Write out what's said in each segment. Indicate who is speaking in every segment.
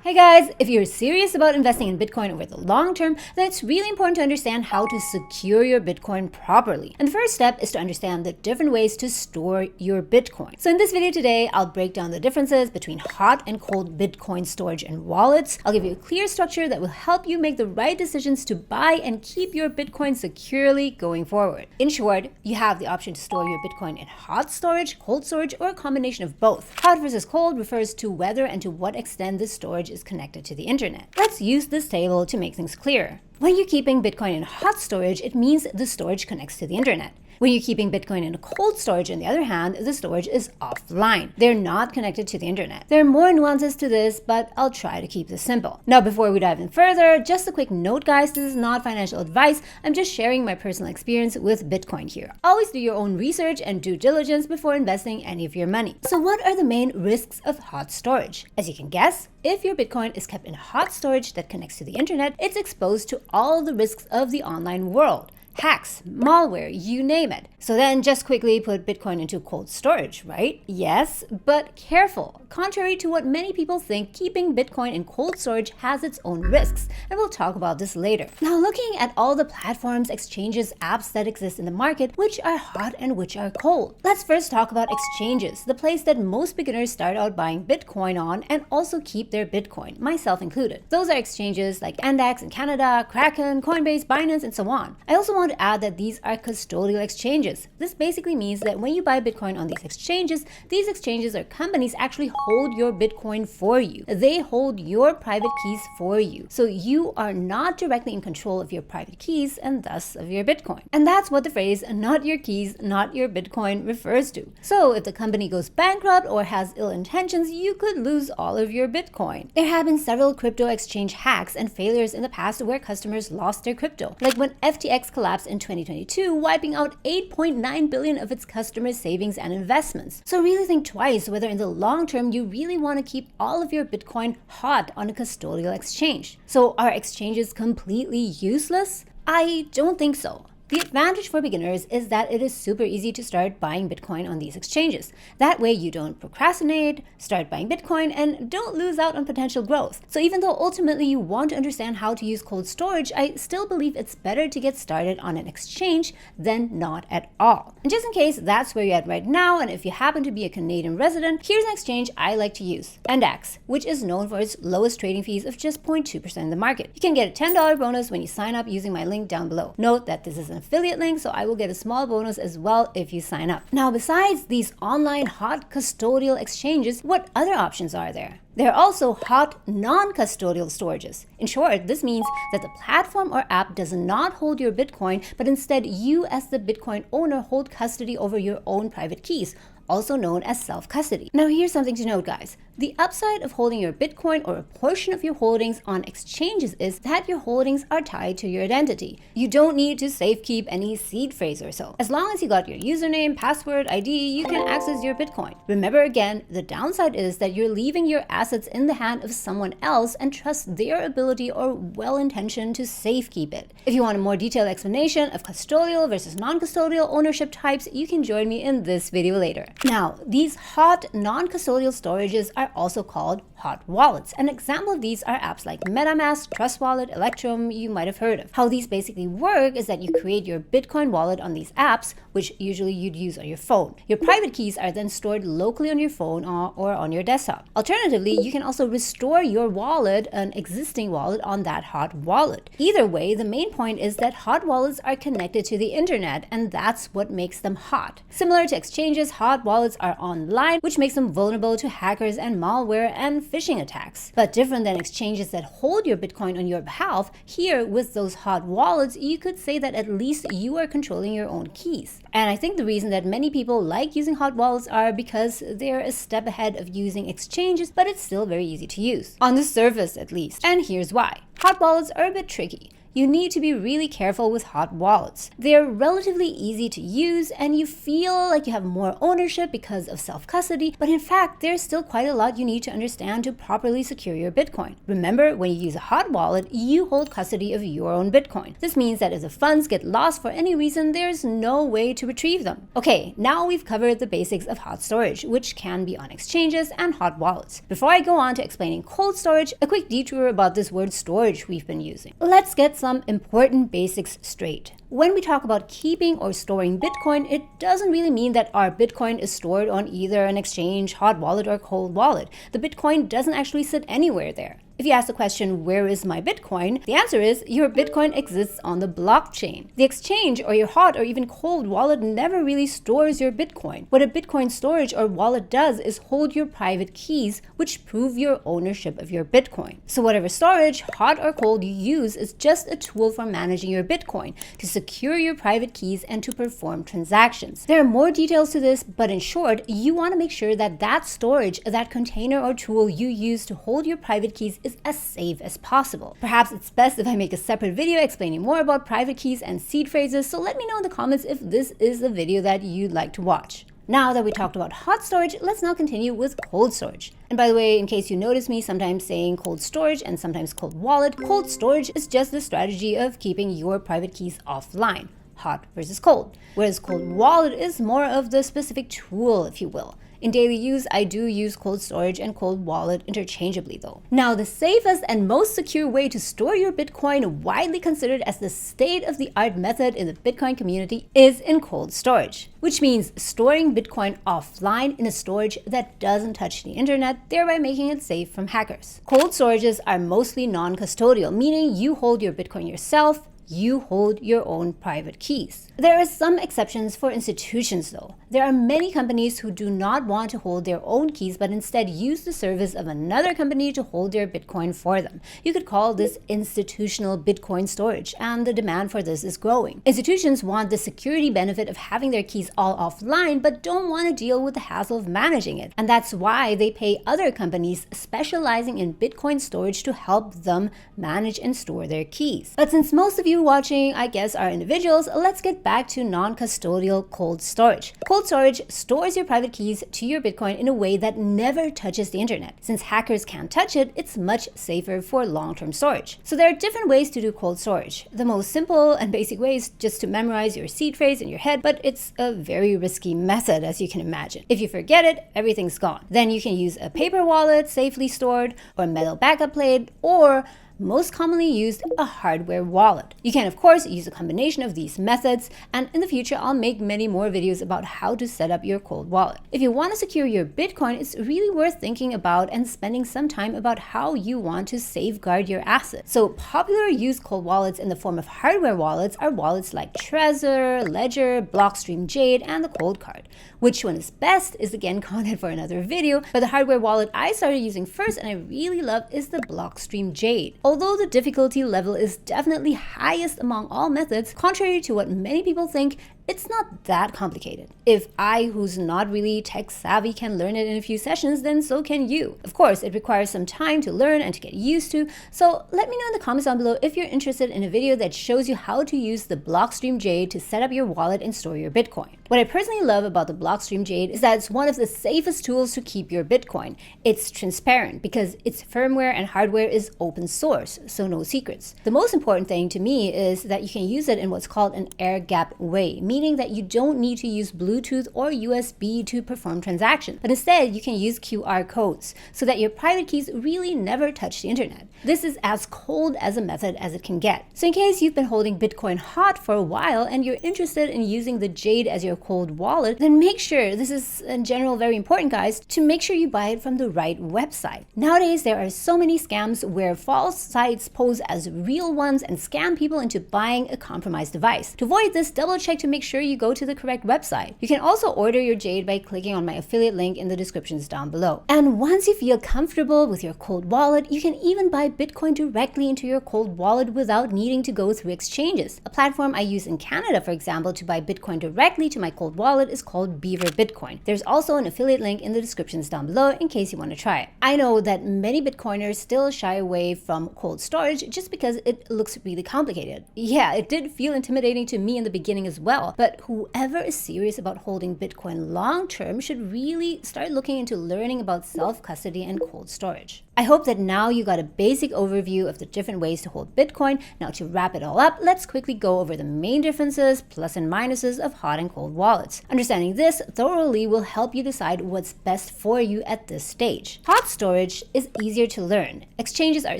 Speaker 1: Hey guys, if you're serious about investing in Bitcoin over the long term, then it's really important to understand how to secure your Bitcoin properly. And the first step is to understand the different ways to store your Bitcoin. So in this video today, I'll break down the differences between hot and cold Bitcoin storage and wallets. I'll give you a clear structure that will help you make the right decisions to buy and keep your Bitcoin securely going forward. In short, you have the option to store your Bitcoin in hot storage, cold storage, or a combination of both. Hot versus cold refers to whether and to what extent the storage is connected to the internet. Let's use this table to make things clearer. When you're keeping Bitcoin in hot storage, it means the storage connects to the internet. When you're keeping Bitcoin in cold storage, on the other hand, the storage is offline. They're not connected to the internet. There are more nuances to this, but I'll try to keep this simple. Now, before we dive in further, just a quick note, guys, this is not financial advice. I'm just sharing my personal experience with Bitcoin here. Always do your own research and due diligence before investing any of your money. So what are the main risks of hot storage? As you can guess, if your Bitcoin is kept in hot storage that connects to the internet, it's exposed to all the risks of the online world. Hacks, malware, you name it. So then just quickly put Bitcoin into cold storage, right? Yes, but careful. Contrary to what many people think, keeping Bitcoin in cold storage has its own risks, and we'll talk about this later. Now, looking at all the platforms, exchanges, apps that exist in the market, which are hot and which are cold. Let's first talk about exchanges, the place that most beginners start out buying Bitcoin on and also keep their Bitcoin, myself included. Those are exchanges like Index in Canada, Kraken, Coinbase, Binance, and so on. I also want to add that these are custodial exchanges. This basically means that when you buy Bitcoin on these exchanges are companies actually hold your Bitcoin for you. They hold your private keys for you. So you are not directly in control of your private keys and thus of your Bitcoin. And that's what the phrase "not your keys, not your Bitcoin" refers to. So if the company goes bankrupt or has ill intentions, you could lose all of your Bitcoin. There have been several crypto exchange hacks and failures in the past where customers lost their crypto, like when FTX collapsed in 2022, wiping out 8.9 billion of its customers' savings and investments. So really think twice whether in the long term you really want to keep all of your Bitcoin hot on a custodial exchange. So are exchanges completely useless? I don't think so. The advantage for beginners is that it is super easy to start buying Bitcoin on these exchanges. That way you don't procrastinate, start buying Bitcoin, and don't lose out on potential growth. So even though ultimately you want to understand how to use cold storage, I still believe it's better to get started on an exchange than not at all. And just in case that's where you're at right now, and if you happen to be a Canadian resident, here's an exchange I like to use, Index, which is known for its lowest trading fees of just 0.2% in the market. You can get a $10 bonus when you sign up using my link down below. Note that this is an affiliate link, so I will get a small bonus as well if you sign up. Now, besides these online hot custodial exchanges, what other options are there? There are also hot non-custodial storages. In short, this means that the platform or app does not hold your Bitcoin, but instead you as the Bitcoin owner hold custody over your own private keys, also known as self-custody. Now here's something to note, guys. The upside of holding your Bitcoin or a portion of your holdings on exchanges is that your holdings are tied to your identity. You don't need to safekeep any seed phrase or so. As long as you got your username, password, ID, you can access your Bitcoin. Remember again, the downside is that you're leaving your assets in the hand of someone else and trust their ability or well-intention to safekeep it. If you want a more detailed explanation of custodial versus non-custodial ownership types, you can join me in this video later. Now, these hot non-custodial storages are also called hot wallets. An example of these are apps like MetaMask, Trust Wallet, Electrum, you might have heard of. How these basically work is that you create your Bitcoin wallet on these apps, which usually you'd use on your phone. Your private keys are then stored locally on your phone or on your desktop. Alternatively, you can also restore your wallet, an existing wallet, on that hot wallet. Either way, the main point is that hot wallets are connected to the internet, and that's what makes them hot. Similar to exchanges, hot wallets are online, which makes them vulnerable to hackers and malware and phishing attacks. But different than exchanges that hold your Bitcoin on your behalf, here with those hot wallets, you could say that at least you are controlling your own keys. And I think the reason that many people like using hot wallets are because they're a step ahead of using exchanges, but it's still very easy to use. On the surface, at least. And here's why. Hot wallets are a bit tricky. you need to be really careful with hot wallets. They're relatively easy to use and you feel like you have more ownership because of self-custody, but in fact, there's still quite a lot you need to understand to properly secure your Bitcoin. Remember, when you use a hot wallet, you hold custody of your own Bitcoin. This means that if the funds get lost for any reason, there's no way to retrieve them. Okay, now we've covered the basics of hot storage, which can be on exchanges and hot wallets. Before I go on to explaining cold storage, a quick detour about this word storage we've been using. Let's get some important basics straight. When we talk about keeping or storing Bitcoin, it doesn't really mean that our Bitcoin is stored on either an exchange, hot wallet, or cold wallet. The Bitcoin doesn't actually sit anywhere there. If you ask the question, where is my Bitcoin? The answer is your Bitcoin exists on the blockchain. The exchange or your hot or even cold wallet never really stores your Bitcoin. What a Bitcoin storage or wallet does is hold your private keys, which prove your ownership of your Bitcoin. So whatever storage, hot or cold, you use is just a tool for managing your Bitcoin, to secure your private keys and to perform transactions. There are more details to this, but in short, you want to make sure that that storage, that container or tool you use to hold your private keys is as safe as possible. Perhaps it's best if I make a separate video explaining more about private keys and seed phrases, so let me know in the comments if this is a video that you'd like to watch. Now that we talked about hot storage, let's now continue with cold storage. And by the way, in case you notice me sometimes saying cold storage and sometimes cold wallet, cold storage is just the strategy of keeping your private keys offline, hot versus cold. Whereas cold wallet is more of the specific tool, if you will. In daily use, I do use cold storage and cold wallet interchangeably though. Now, the safest and most secure way to store your Bitcoin, widely considered as the state-of-the-art method in the Bitcoin community, is in cold storage, which means storing Bitcoin offline in a storage that doesn't touch the internet, thereby making it safe from hackers. Cold storages are mostly non-custodial, meaning you hold your Bitcoin yourself, you hold your own private keys. There are some exceptions for institutions though. There are many companies who do not want to hold their own keys but instead use the service of another company to hold their Bitcoin for them. You could call this institutional Bitcoin storage, and the demand for this is growing. Institutions want the security benefit of having their keys all offline but don't want to deal with the hassle of managing it. And that's why they pay other companies specializing in Bitcoin storage to help them manage and store their keys. But since most of you watching, I guess, are individuals, let's get back to non-custodial cold storage. Cold storage stores your private keys to your Bitcoin in a way that never touches the internet. Since hackers can't touch it, it's much safer for long-term storage. So there are different ways to do cold storage. The most simple and basic way is just to memorize your seed phrase in your head, but it's a very risky method, as you can imagine. If you forget it, everything's gone. Then you can use a paper wallet safely stored, or a metal backup plate, or most commonly used, a hardware wallet. You can of course use a combination of these methods, and in the future I'll make many more videos about how to set up your cold wallet. If you want to secure your Bitcoin, it's really worth thinking about and spending some time about how you want to safeguard your assets. So popular used cold wallets in the form of hardware wallets are wallets like Trezor, Ledger, Blockstream Jade, and the Cold Card. Which one is best is again content for another video, but the hardware wallet I started using first and I really love is the Blockstream Jade. Although the difficulty level is definitely highest among all methods, contrary to what many people think, it's not that complicated. If I, who's not really tech savvy, can learn it in a few sessions, then so can you. Of course, it requires some time to learn and to get used to, so let me know in the comments down below if you're interested in a video that shows you how to use the Blockstream Jade to set up your wallet and store your Bitcoin. What I personally love about the Blockstream Jade is that it's one of the safest tools to keep your Bitcoin. It's transparent because its firmware and hardware is open source, so no secrets. The most important thing to me is that you can use it in what's called an air-gapped way, meaning that you don't need to use Bluetooth or USB to perform transactions, but instead you can use QR codes so that your private keys really never touch the internet. This is as cold as a method as it can get. So in case you've been holding Bitcoin hot for a while and you're interested in using the Jade as your cold wallet, then make sure, this is in general very important guys, to make sure you buy it from the right website. Nowadays there are so many scams where false sites pose as real ones and scam people into buying a compromised device. To avoid this, double check to make sure sure you go to the correct website. You can also order your Jade by clicking on my affiliate link in the descriptions down below. And once you feel comfortable with your cold wallet, you can even buy Bitcoin directly into your cold wallet without needing to go through exchanges. A platform I use in Canada, for example, to buy Bitcoin directly to my cold wallet is called Beaver Bitcoin. There's also an affiliate link in the descriptions down below in case you want to try it. I know that many Bitcoiners still shy away from cold storage just because it looks really complicated. Yeah, it did feel intimidating to me in the beginning as well, but whoever is serious about holding Bitcoin long term should really start looking into learning about self-custody and cold storage. I hope that now you got a basic overview of the different ways to hold Bitcoin. Now to wrap it all up, let's quickly go over the main differences, plus and minuses of hot and cold wallets. Understanding this thoroughly will help you decide what's best for you at this stage. Hot storage is easier to learn. Exchanges are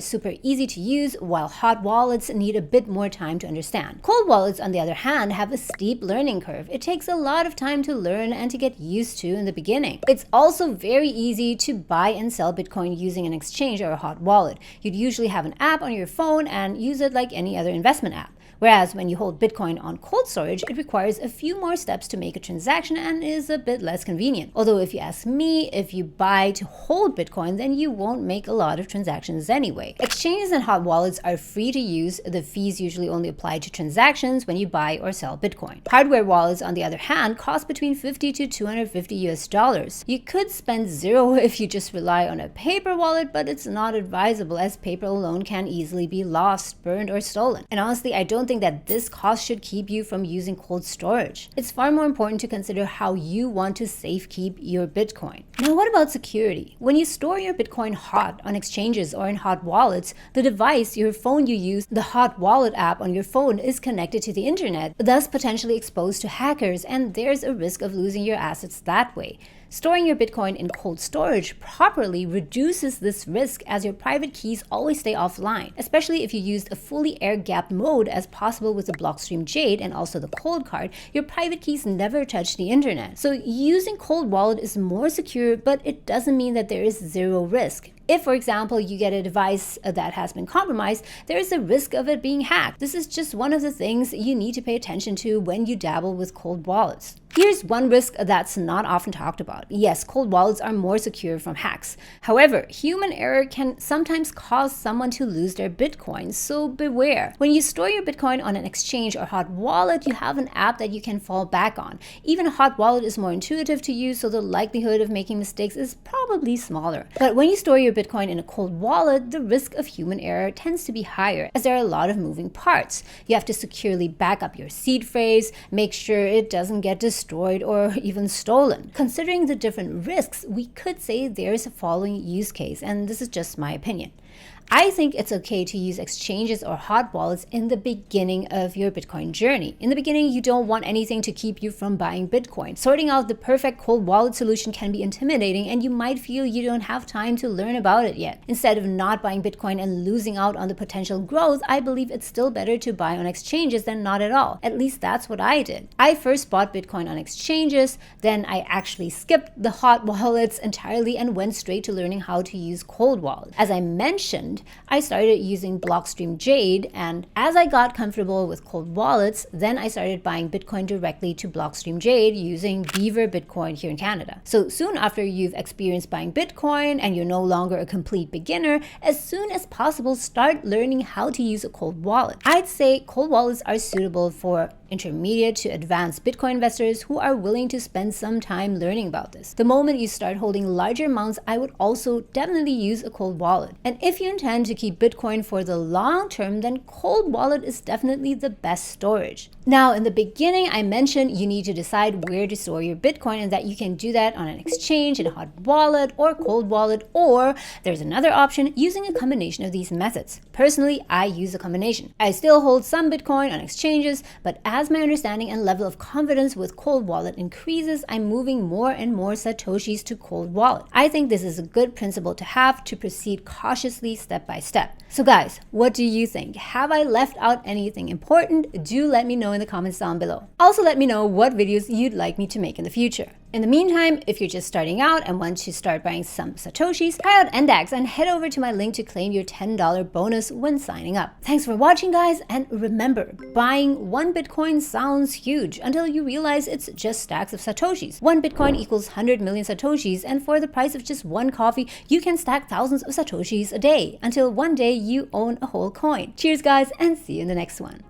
Speaker 1: super easy to use, while hot wallets need a bit more time to understand. Cold wallets, on the other hand, have a steep learning curve. It takes a lot of time to learn and to get used to in the beginning. It's also very easy to buy and sell Bitcoin using an exchange or a hot wallet. You'd usually have an app on your phone and use it like any other investment app. Whereas when you hold Bitcoin on cold storage, it requires a few more steps to make a transaction and is a bit less convenient. Although if you ask me, if you buy to hold Bitcoin, then you won't make a lot of transactions anyway. Exchanges and hot wallets are free to use. The fees usually only apply to transactions when you buy or sell Bitcoin. Hardware wallets, on the other hand, cost between $50 to $250 US. You could spend zero if you just rely on a paper wallet, but it's not advisable as paper alone can easily be lost, burned, or stolen. And honestly, I don't think that this cost should keep you from using cold storage. It's far more important to consider how you want to safekeep your Bitcoin. Now, what about security? When you store your Bitcoin hot on exchanges or in hot wallets, the device, your phone you use, the hot wallet app on your phone is connected to the internet, thus potentially exposed to hackers, and there's a risk of losing your assets that way. Storing your Bitcoin in cold storage properly reduces this risk as your private keys always stay offline, especially if you used a fully air-gapped mode as possible with the Blockstream Jade and also the cold card. Your private keys never touch the internet. So using cold wallet is more secure, but it doesn't mean that there is zero risk. If, for example, you get a device that has been compromised, there is a risk of it being hacked. This is just one of the things you need to pay attention to when you dabble with cold wallets. Here's one risk that's not often talked about. Yes, cold wallets are more secure from hacks. However, human error can sometimes cause someone to lose their Bitcoin, so beware. When you store your Bitcoin on an exchange or hot wallet, you have an app that you can fall back on. Even a hot wallet is more intuitive to use, so the likelihood of making mistakes is probably smaller. But when you store your Bitcoin in a cold wallet, the risk of human error tends to be higher as there are a lot of moving parts. You have to securely back up your seed phrase, make sure it doesn't get destroyed or even stolen. Considering the different risks, we could say there's a following use case, and this is just my opinion. I think it's okay to use exchanges or hot wallets in the beginning of your Bitcoin journey. In the beginning, you don't want anything to keep you from buying Bitcoin. Sorting out the perfect cold wallet solution can be intimidating, and you might feel you don't have time to learn about it yet. Instead of not buying Bitcoin and losing out on the potential growth, I believe it's still better to buy on exchanges than not at all. At least that's what I did. I first bought Bitcoin on exchanges, then I actually skipped the hot wallets entirely and went straight to learning how to use cold wallets. As I mentioned, I started using Blockstream Jade, and as I got comfortable with cold wallets, then I started buying Bitcoin directly to Blockstream Jade using Beaver Bitcoin here in Canada. So soon after you've experienced buying Bitcoin and you're no longer a complete beginner, as soon as possible start learning how to use a cold wallet. I'd say cold wallets are suitable for intermediate to advanced Bitcoin investors who are willing to spend some time learning about this. The moment you start holding larger amounts, I would also definitely use a cold wallet. And if you intend to keep Bitcoin for the long term, then cold wallet is definitely the best storage. Now, in the beginning, I mentioned you need to decide where to store your Bitcoin and that you can do that on an exchange, in a hot wallet or cold wallet, or there's another option using a combination of these methods. Personally, I use a combination. I still hold some Bitcoin on exchanges, but as my understanding and level of confidence with cold wallet increases, I'm moving more and more satoshis to cold wallet. I think this is a good principle to have to proceed cautiously step by step. So guys, what do you think? Have I left out anything important? Do let me know in the comments down below. Also let me know what videos you'd like me to make in the future. In the meantime, if you're just starting out and want to start buying some Satoshis, try out Endax and head over to my link to claim your $10 bonus when signing up. Thanks for watching, guys, and remember, buying 1 Bitcoin sounds huge until you realize it's just stacks of Satoshis. 1 Bitcoin equals 100 million Satoshis, and for the price of just 1 coffee, you can stack thousands of Satoshis a day until one day you own a whole coin. Cheers, guys, and see you in the next one.